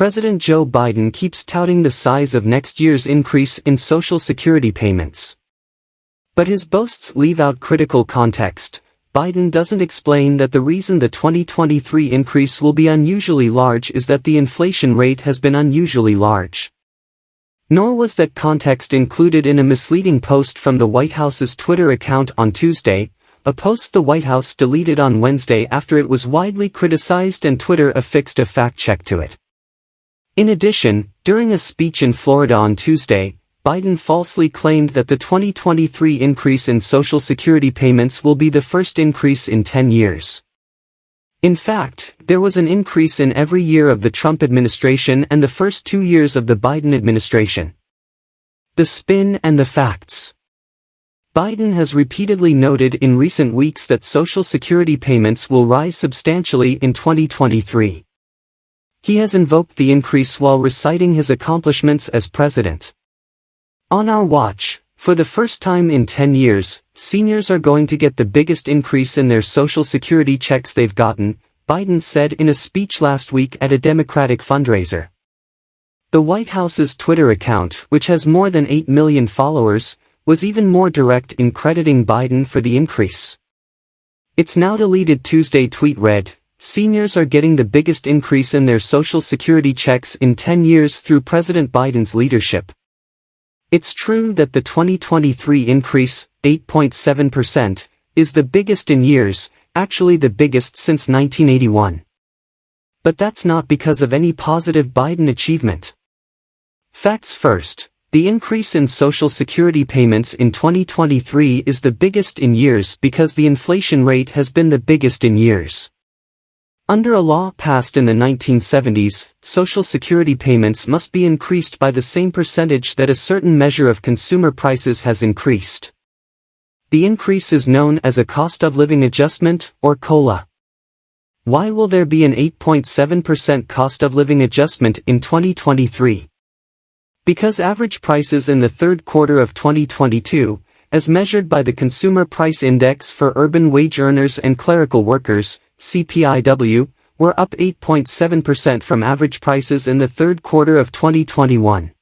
President Joe Biden keeps touting the size of next year's increase in Social Security payments. But his boasts leave out critical context. Biden doesn't explain that the reason the 2023 increase will be unusually large is that the inflation rate has been unusually large. Nor was that context included in a misleading post from the White House's Twitter account on Tuesday, a post the White House deleted on Wednesday after it was widely criticized and Twitter affixed a fact-check to it. In addition, during a speech in Florida on Tuesday, Biden falsely claimed that the 2023 increase in Social Security payments will be the first increase in 10 years. In fact, there was an increase in every year of the Trump administration and the first 2 years of the Biden administration. The spin and the facts. Biden has repeatedly noted in recent weeks that Social Security payments will rise substantially in 2023. He has invoked the increase while reciting his accomplishments as president. On our watch, for the first time in 10 years, seniors are going to get the biggest increase in their Social Security checks they've gotten, Biden said in a speech last week at a Democratic fundraiser. The White House's Twitter account, which has more than 8 million followers, was even more direct in crediting Biden for the increase. Its now deleted Tuesday tweet read, "Seniors are getting the biggest increase in their Social Security checks in 10 years through President Biden's leadership." It's true that the 2023 increase, 8.7%, is the biggest in years, actually the biggest since 1981. But that's not because of any positive Biden achievement. Facts first, the increase in Social Security payments in 2023 is the biggest in years because the inflation rate has been the biggest in years. Under a law passed in the 1970s, Social Security payments must be increased by the same percentage that a certain measure of consumer prices has increased. The increase is known as a cost of living adjustment, or COLA. Why will there be an 8.7% cost of living adjustment in 2023? Because average prices in the third quarter of 2022, as measured by the Consumer Price Index for urban wage earners and clerical workers, CPIW, were up 8.7% from average prices in the third quarter of 2021.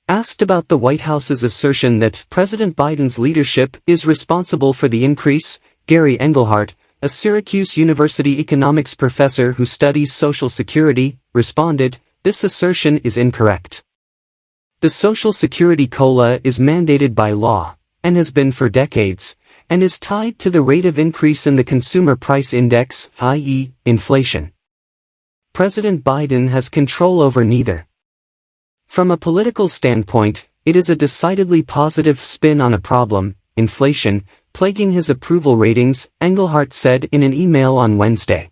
Asked about the White House's assertion that President Biden's leadership is responsible for the increase, Gary Engelhardt, a Syracuse University economics professor who studies Social Security, responded, "This assertion is incorrect. The Social Security COLA is mandated by law, and has been for decades, and is tied to the rate of increase in the Consumer Price Index, i.e., inflation. President Biden has control over neither." From a political standpoint, it is a decidedly positive spin on a problem, inflation, plaguing his approval ratings, Engelhardt said in an email on Wednesday.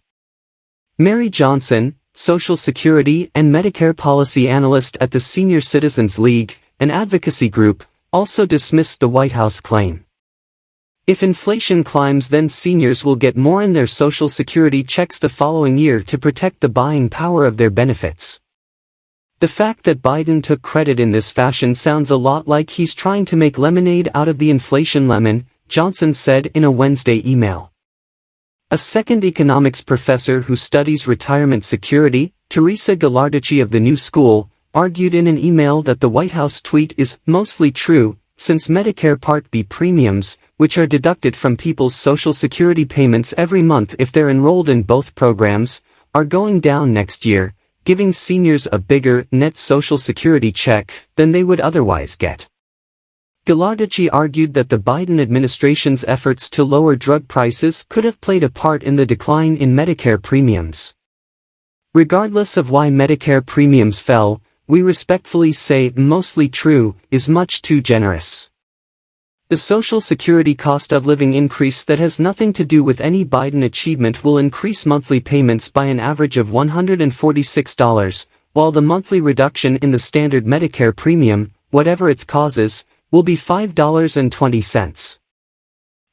Mary Johnson, Social Security and Medicare policy analyst at the Senior Citizens League, an advocacy group, also dismissed the White House claim. If inflation climbs, then seniors will get more in their Social Security checks the following year to protect the buying power of their benefits. The fact that Biden took credit in this fashion sounds a lot like he's trying to make lemonade out of the inflation lemon, Johnson said in a Wednesday email. A second economics professor who studies retirement security, Teresa Ghilardici of the New School, argued in an email that the White House tweet is mostly true, since Medicare Part B premiums, which are deducted from people's Social Security payments every month if they're enrolled in both programs, are going down next year, giving seniors a bigger net Social Security check than they would otherwise get. Ghilardici argued that the Biden administration's efforts to lower drug prices could have played a part in the decline in Medicare premiums. Regardless of why Medicare premiums fell, we respectfully say mostly true is much too generous. The Social Security cost of living increase that has nothing to do with any Biden achievement will increase monthly payments by an average of $146, while the monthly reduction in the standard Medicare premium, whatever its causes, will be $5.20.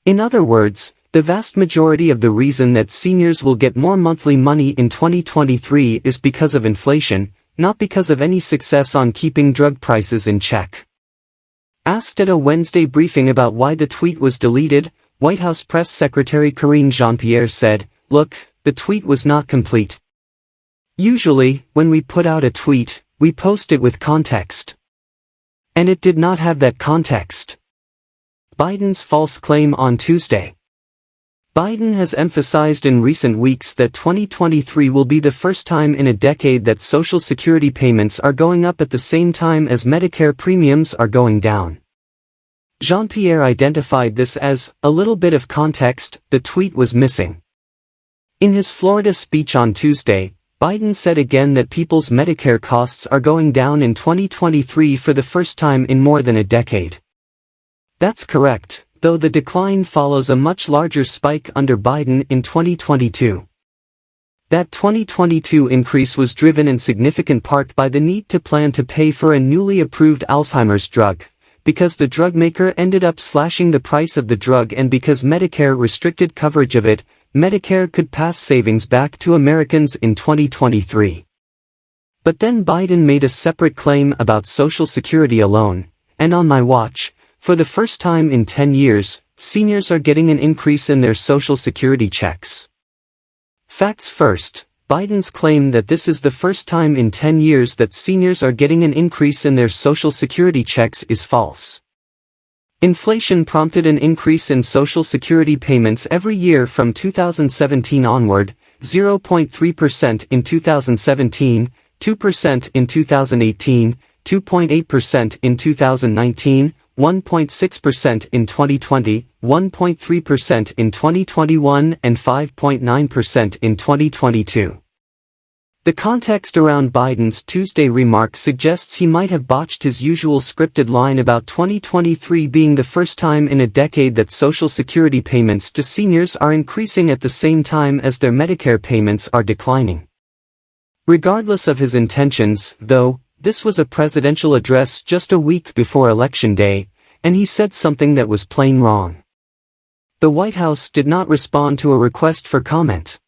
In other words, the vast majority of the reason that seniors will get more monthly money in 2023 is because of inflation, not because of any success on keeping drug prices in check. Asked at a Wednesday briefing about why the tweet was deleted, White House Press Secretary Karine Jean-Pierre said, "Look, the tweet was not complete. Usually, when we put out a tweet, we post it with context. And it did not have that context. Biden's false claim on Tuesday. Biden has emphasized in recent weeks that 2023 will be the first time in a decade that Social Security payments are going up at the same time as Medicare premiums are going down. Jean-Pierre identified this as a little bit of context the tweet was missing. In his Florida speech on Tuesday, Biden said again that people's Medicare costs are going down in 2023 for the first time in more than a decade. That's correct, though the decline follows a much larger spike under Biden in 2022. That 2022 increase was driven in significant part by the need to plan to pay for a newly approved Alzheimer's drug, because the drug maker ended up slashing the price of the drug, and because Medicare restricted coverage of it, Medicare could pass savings back to Americans in 2023. But then Biden made a separate claim about Social Security alone, and on my watch, for the first time in 10 years, seniors are getting an increase in their Social Security checks. Facts first, Biden's claim that this is the first time in 10 years that seniors are getting an increase in their Social Security checks is false. Inflation prompted an increase in Social Security payments every year from 2017 onward, 0.3% in 2017, 2% in 2018, 2.8% in 2019, 1.6% in 2020, 1.3% in 2021 and 5.9% in 2022. The context around Biden's Tuesday remark suggests he might have botched his usual scripted line about 2023 being the first time in a decade that Social Security payments to seniors are increasing at the same time as their Medicare payments are declining. Regardless of his intentions, though, this was a presidential address just a week before Election Day, and he said something that was plain wrong. The White House did not respond to a request for comment.